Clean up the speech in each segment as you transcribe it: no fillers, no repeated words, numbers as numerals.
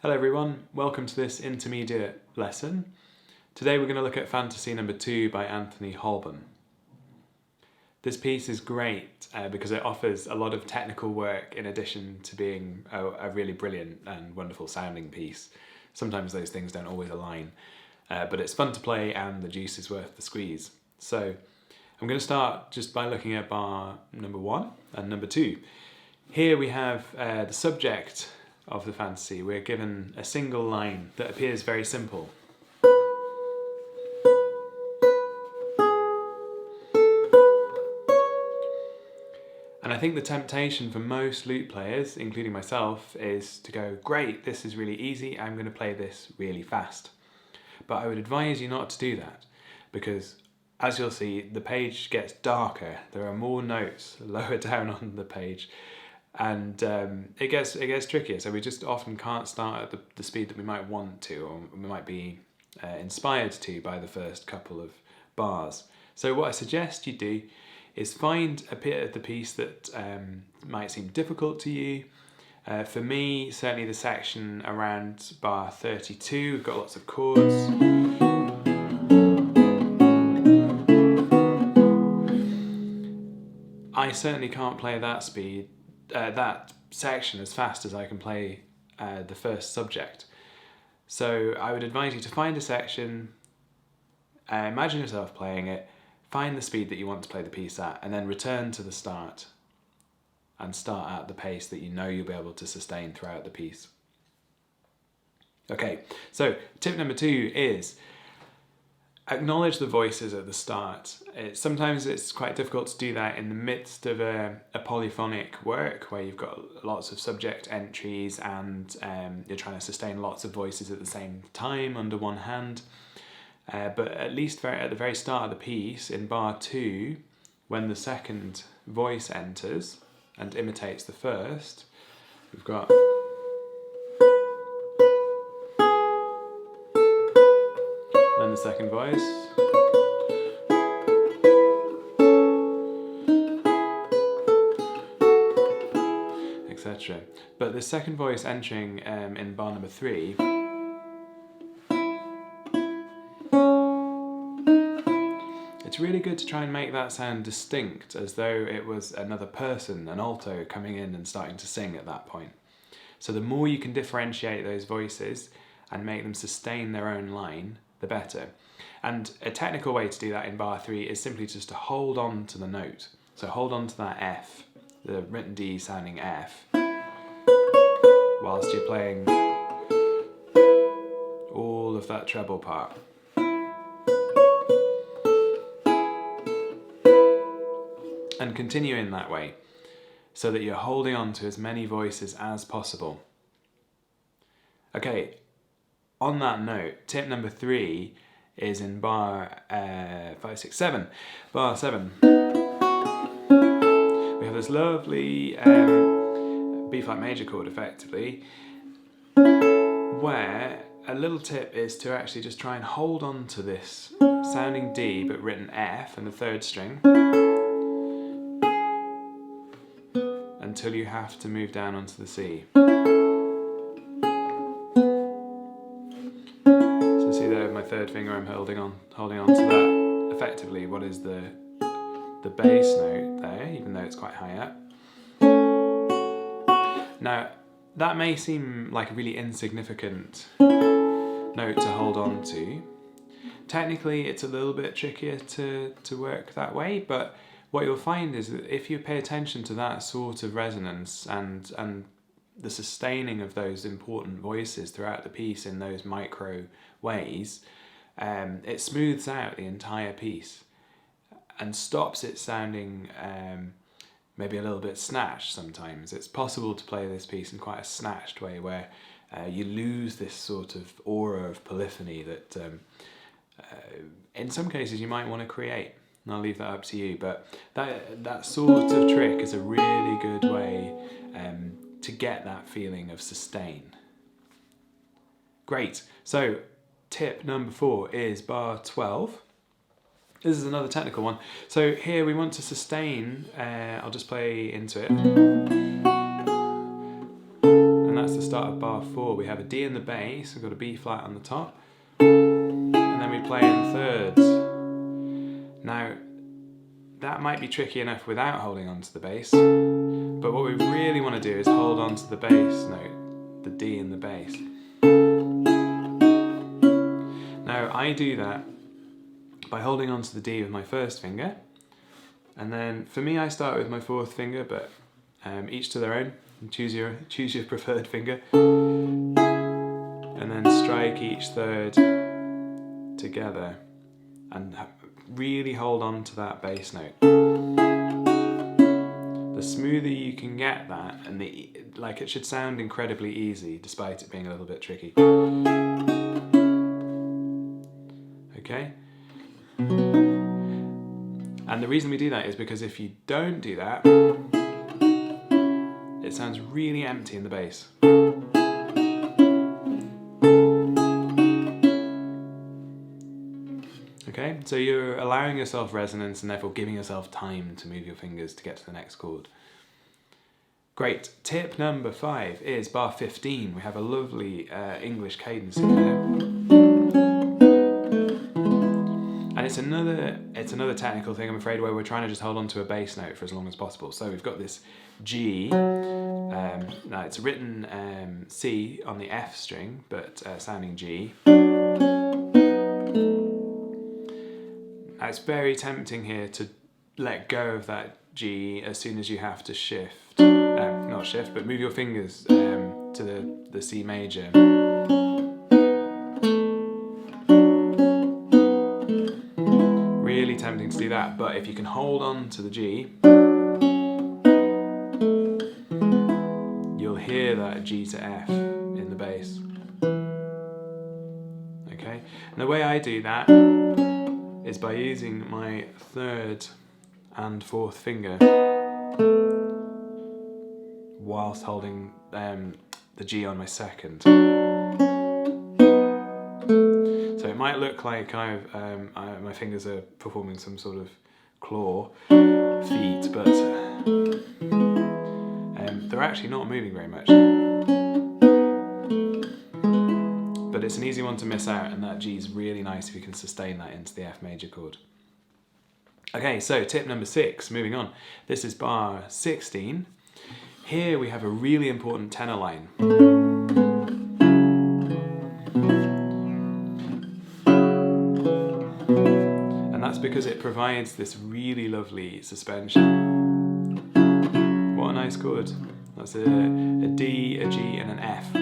Hello everyone, welcome to this intermediate lesson. Today we're going to look at Fantasy number 2 by Anthony Holborne. This piece is great because it offers a lot of technical work in addition to being a really brilliant and wonderful sounding piece. Sometimes those things don't always align, but it's fun to play and the juice is worth the squeeze. So I'm going to start just by looking at bar number 1 and number 2. Here we have the subject of the fantasy. We're given a single line that appears very simple. And I think the temptation for most lute players, including myself, is to go, great, this is really easy, I'm going to play this really fast. But I would advise you not to do that, because as you'll see, the page gets darker, there are more notes lower down on the page, and it gets trickier. So we just often can't start at the speed that we might want to, or we might be inspired to by the first couple of bars. So what I suggest you do is find a bit of the piece that might seem difficult to you. For me, certainly the section around bar 32, we've got lots of chords. I certainly can't play that speed, that section as fast as I can play the first subject. So I would advise you to find a section, imagine yourself playing it, find the speed that you want to play the piece at, and then return to the start and start at the pace that you know you'll be able to sustain throughout the piece. Okay, so tip number 2 is acknowledge the voices at the start. Sometimes it's quite difficult to do that in the midst of a polyphonic work where you've got lots of subject entries and you're trying to sustain lots of voices at the same time under one hand. But at least at the very start of the piece, in bar 2, when the second voice enters and imitates the first, we've got then the second voice, etc. But the second voice entering in bar number 3, it's really good to try and make that sound distinct, as though it was another person, an alto, coming in and starting to sing at that point. So the more you can differentiate those voices and make them sustain their own line, the better. And a technical way to do that in bar 3 is simply just to hold on to the note. So hold on to that F, the written D sounding F, whilst you're playing all of that treble part. And continue in that way, so that you're holding on to as many voices as possible. Okay, on that note, tip number 3 is in bar 5, 6, 7. Bar 7. We have this lovely B-flat major chord, effectively, where a little tip is to actually just try and hold on to this sounding D but written F in the 3rd string until you have to move down onto the C. So see there with my 3rd finger I'm holding on to that, effectively what is the bass note there, even though it's quite high up. Now that may seem like a really insignificant note to hold on to. Technically it's a little bit trickier to work that way, but what you'll find is that if you pay attention to that sort of resonance and the sustaining of those important voices throughout the piece in those micro ways, it smooths out the entire piece and stops it sounding maybe a little bit snatched sometimes. It's possible to play this piece in quite a snatched way where you lose this sort of aura of polyphony that in some cases you might want to create. And I'll leave that up to you, but that sort of trick is a really good way to get that feeling of sustain. Great, so tip number 4 is bar 12. This is another technical one. So here we want to sustain, I'll just play into it. And that's the start of bar 4, we have a D in the bass, we've got a B flat on the top, and then we play in thirds. Now, that might be tricky enough without holding on to the bass, but what we really want to do is hold on to the bass note, the D in the bass. Now, I do that by holding on to the D with my first finger, and then for me I start with my fourth finger, but each to their own. Choose your preferred finger, and then strike each third together and really hold on to that bass note. The smoother you can get that, and it should sound incredibly easy despite it being a little bit tricky. Okay? And the reason we do that is because if you don't do that, it sounds really empty in the bass. Okay, so you're allowing yourself resonance and therefore giving yourself time to move your fingers to get to the next chord. Great. Tip number 5 is bar 15. We have a lovely English cadence in there. And it's another technical thing, I'm afraid, where we're trying to just hold on to a bass note for as long as possible. So we've got this G. Now it's written C on the F string, but sounding G. Now it's very tempting here to let go of that G as soon as you have to shift. Not shift, but move your fingers to the C major. Really tempting to do that, but if you can hold on to the G, you'll hear that G to F in the bass. Okay, and the way I do that is by using my third and fourth finger whilst holding the G on my second. So it might look like my fingers are performing some sort of claw feat, but they're actually not moving very much. But it's an easy one to miss out, and that G is really nice if you can sustain that into the F major chord. Okay, so tip number 6, moving on. This is bar 16. Here we have a really important tenor line. And that's because it provides this really lovely suspension. What a nice chord. That's a D, a G, and an F.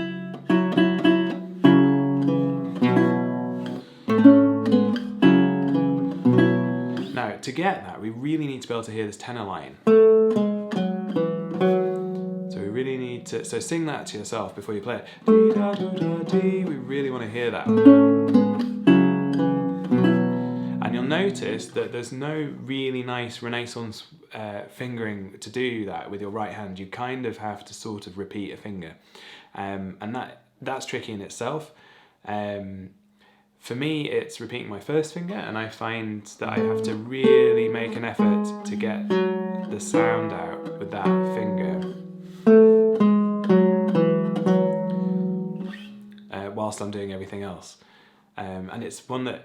Now, to get that, we really need to be able to hear this tenor line. So we really need to, so sing that to yourself before you play it. Dee da do da dee. We really want to hear that. And you'll notice that there's no really nice Renaissance fingering to do that with your right hand. You kind of have to sort of repeat a finger. And that's tricky in itself. For me, it's repeating my first finger, and I find that I have to really make an effort to get the sound out with that finger whilst I'm doing everything else. And it's one that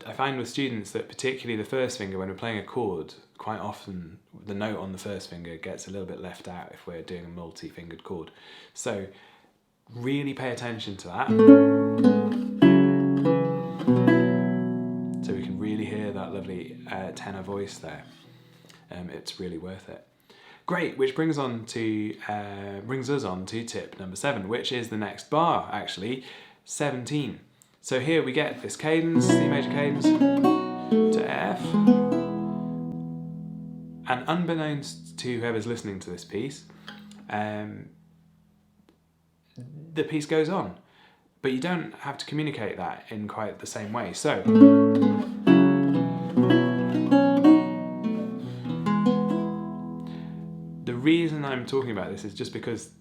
I find with students that particularly the first finger, when we're playing a chord, quite often the note on the first finger gets a little bit left out if we're doing a multi-fingered chord. So really pay attention to that. So we can really hear that lovely tenor voice there. It's really worth it. Great, which brings us on to tip number 7, which is the next bar, actually, 17. So here we get this cadence, C major cadence, to F. And unbeknownst to whoever's listening to this piece, the piece goes on. But you don't have to communicate that in quite the same way. So, the reason I'm talking about this is just because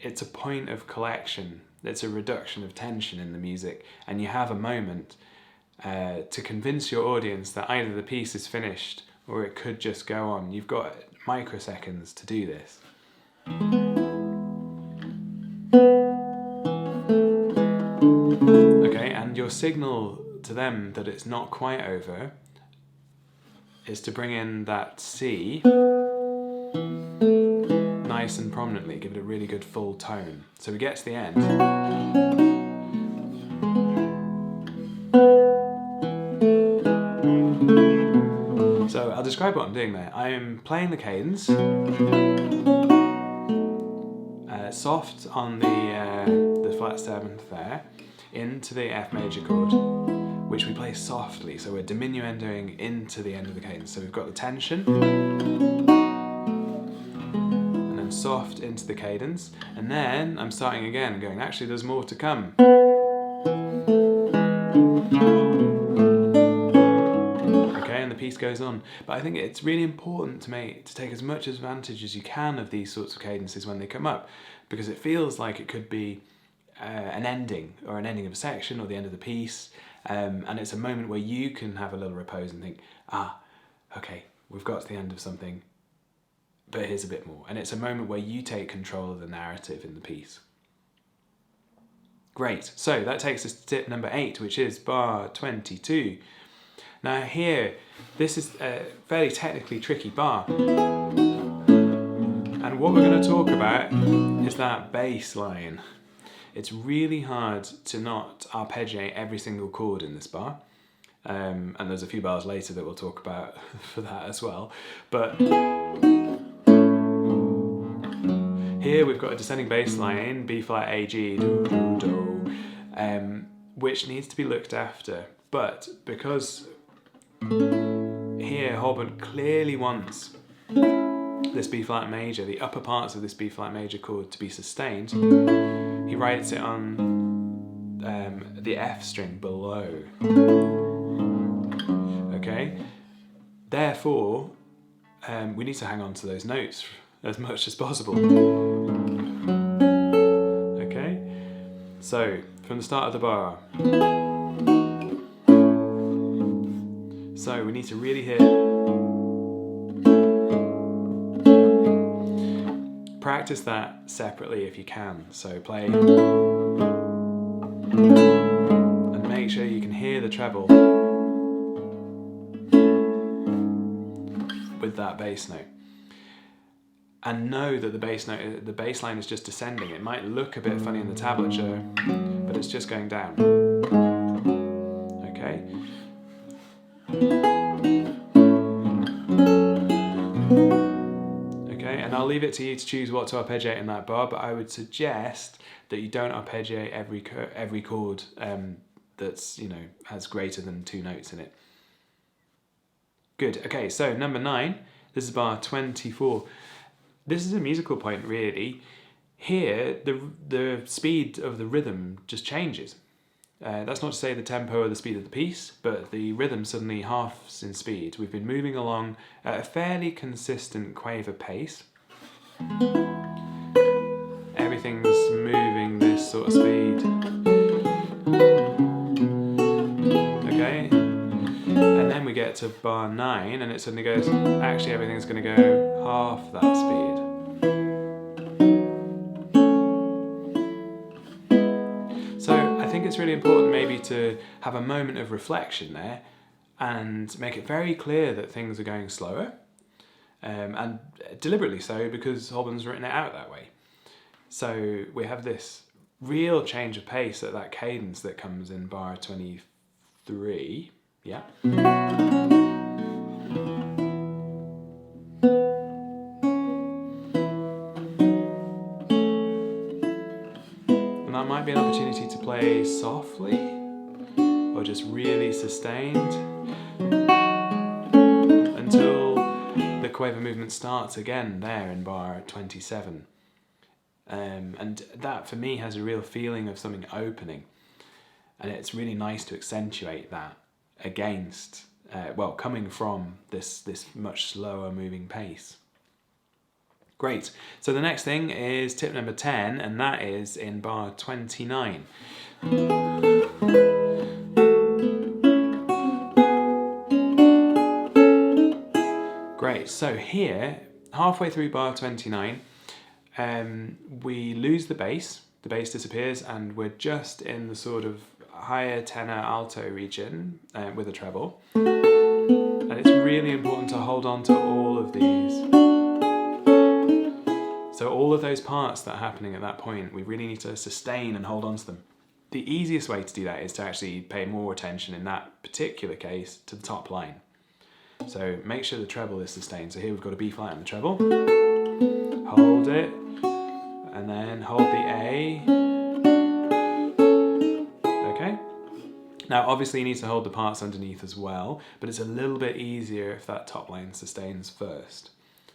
it's a point of collection. It's a reduction of tension in the music, and you have a moment to convince your audience that either the piece is finished or it could just go on. You've got microseconds to do this. Okay, and your signal to them that it's not quite over is to bring in that C nice and prominently, give it a really good full tone. So we get to the end. So I'll describe what I'm doing there. I am playing the cadence, soft on the flat 7th there, into the F major chord, which we play softly, so we're diminuendoing into the end of the cadence. So we've got the tension, and then soft into the cadence, and then I'm starting again, going, actually there's more to come. Okay, and the piece goes on. But I think it's really important to take as much advantage as you can of these sorts of cadences when they come up, because it feels like it could be an ending, or an ending of a section, or the end of the piece. And it's a moment where you can have a little repose and think, okay, we've got to the end of something, but here's a bit more. And it's a moment where you take control of the narrative in the piece. Great, so that takes us to tip number 8, which is bar 22. Now here, this is a fairly technically tricky bar. And what we're going to talk about is that bass line. It's really hard to not arpeggiate every single chord in this bar. And there's a few bars later that we'll talk about for that as well. But here we've got a descending bass line, B flat, A, G, do, do, do, which needs to be looked after. But because here Holborne clearly wants this B flat major, the upper parts of this B flat major chord, to be sustained, he writes it on the F string below. Okay? Therefore, we need to hang on to those notes as much as possible. Okay? So, from the start of the bar. So, we need to really hear. Practice that separately if you can. So play and make sure you can hear the treble with that bass note. And know that the bass line is just descending. It might look a bit funny in the tablature, but it's just going down. Okay? And I'll leave it to you to choose what to arpeggiate in that bar, but I would suggest that you don't arpeggiate every chord that's, has greater than 2 notes in it. Good. Okay, so number 9, this is bar 24. This is a musical point, really. Here, the speed of the rhythm just changes. That's not to say the tempo or the speed of the piece, but the rhythm suddenly halves in speed. We've been moving along at a fairly consistent quaver pace. Everything's moving this sort of speed. Okay? And then we get to bar 9 and it suddenly goes, actually everything's going to go half that speed. So I think it's really important maybe to have a moment of reflection there and make it very clear that things are going slower. And deliberately so, because Holborne's written it out that way. So we have this real change of pace at that cadence that comes in bar 23. Yeah. And that might be an opportunity to play softly or just really sustained until the quaver movement starts again there in bar 27. And that for me has a real feeling of something opening, and it's really nice to accentuate that against, coming from this much slower moving pace. Great, so the next thing is tip number 10, and that is in bar 29. Great, so here, halfway through bar 29, we lose the bass the bass disappears and we're just in the sort of higher tenor alto region with a treble. And it's really important to hold on to all of these. So all of those parts that are happening at that point, we really need to sustain and hold on to them. The easiest way to do that is to actually pay more attention in that particular case to the top line. So make sure the treble is sustained. So here we've got a B flat on the treble. Hold it, and then hold the A. Okay? Now obviously you need to hold the parts underneath as well, but it's a little bit easier if that top line sustains first.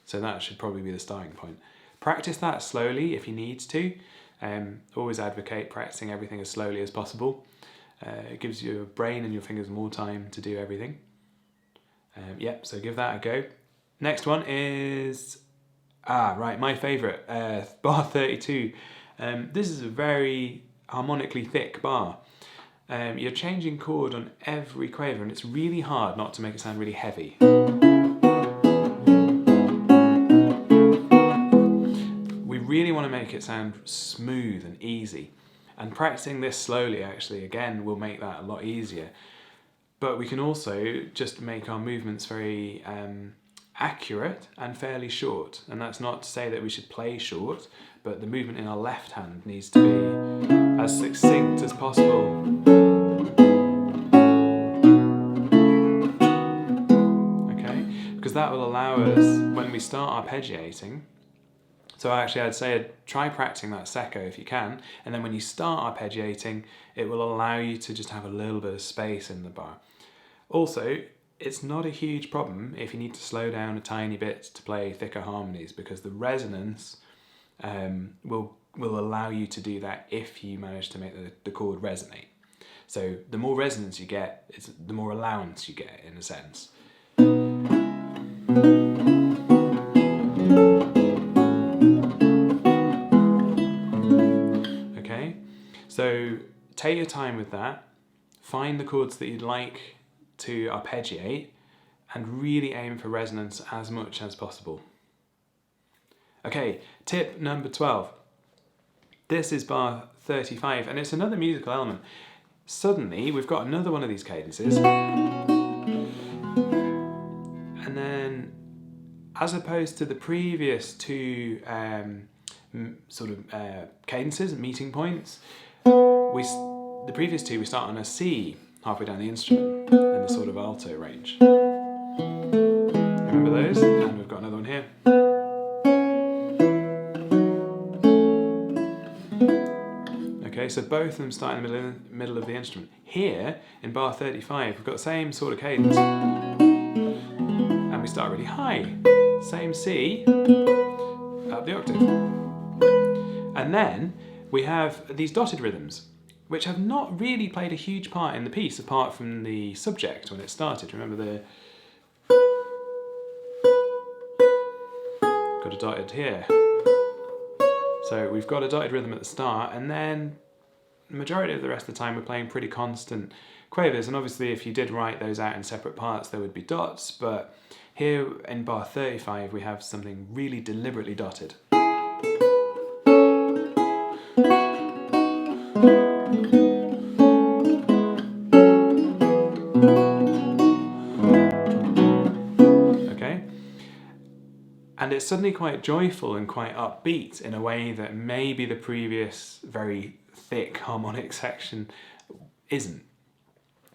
So that should probably be the starting point. Practice that slowly if you need to. Always advocate practicing everything as slowly as possible. It gives your brain and your fingers more time to do everything. So give that a go. Next one is, my favourite, bar 32. This is a very harmonically thick bar. You're changing chord on every quaver and it's really hard not to make it sound really heavy. We really want to make it sound smooth and easy. And practicing this slowly actually, again, will make that a lot easier. But we can also just make our movements very accurate and fairly short. And that's not to say that we should play short, but the movement in our left hand needs to be as succinct as possible. Okay? Because that will allow us, when we start arpeggiating, so actually I'd say try practicing that secco if you can, and then when you start arpeggiating, it will allow you to just have a little bit of space in the bar. Also, it's not a huge problem if you need to slow down a tiny bit to play thicker harmonies, because the resonance will allow you to do that if you manage to make the chord resonate. So the more resonance you get, the more allowance you get in a sense. Okay, so take your time with that, find the chords that you'd like to arpeggiate and really aim for resonance as much as possible. Okay, tip number 12. This is bar 35 and it's another musical element. Suddenly we've got another one of these cadences, and then as opposed to the previous two cadences, meeting points, the previous two we start on a C halfway down the instrument in the sort of alto range. Remember those? And we've got another one here. Okay, so both of them start in the middle of the instrument. Here, in bar 35, we've got the same sort of cadence. And we start really high. Same C, up the octave. And then we have these dotted rhythms, which have not really played a huge part in the piece apart from the subject when it started. Remember got a dotted here. So we've got a dotted rhythm at the start, and then the majority of the rest of the time we're playing pretty constant quavers. And obviously if you did write those out in separate parts there would be dots, but here in bar 35 we have something really deliberately dotted. And it's suddenly quite joyful and quite upbeat in a way that maybe the previous very thick harmonic section isn't.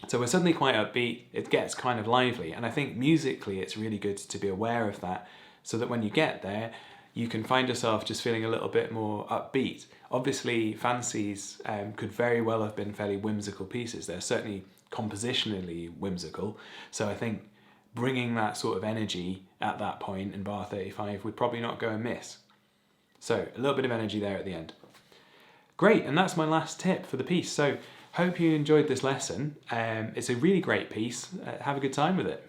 So we're suddenly quite upbeat, it gets kind of lively, and I think musically it's really good to be aware of that, so that when you get there, you can find yourself just feeling a little bit more upbeat. Obviously, Fancies could very well have been fairly whimsical pieces. They're certainly compositionally whimsical, so I think bringing that sort of energy at that point in bar 35 would probably not go amiss. So a little bit of energy there at the end. Great, and that's my last tip for the piece. So hope you enjoyed this lesson. It's a really great piece. Have a good time with it.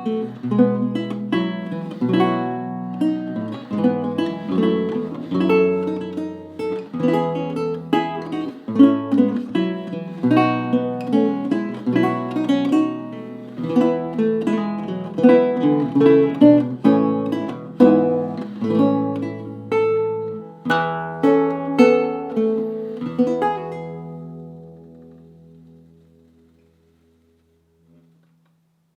Thank you.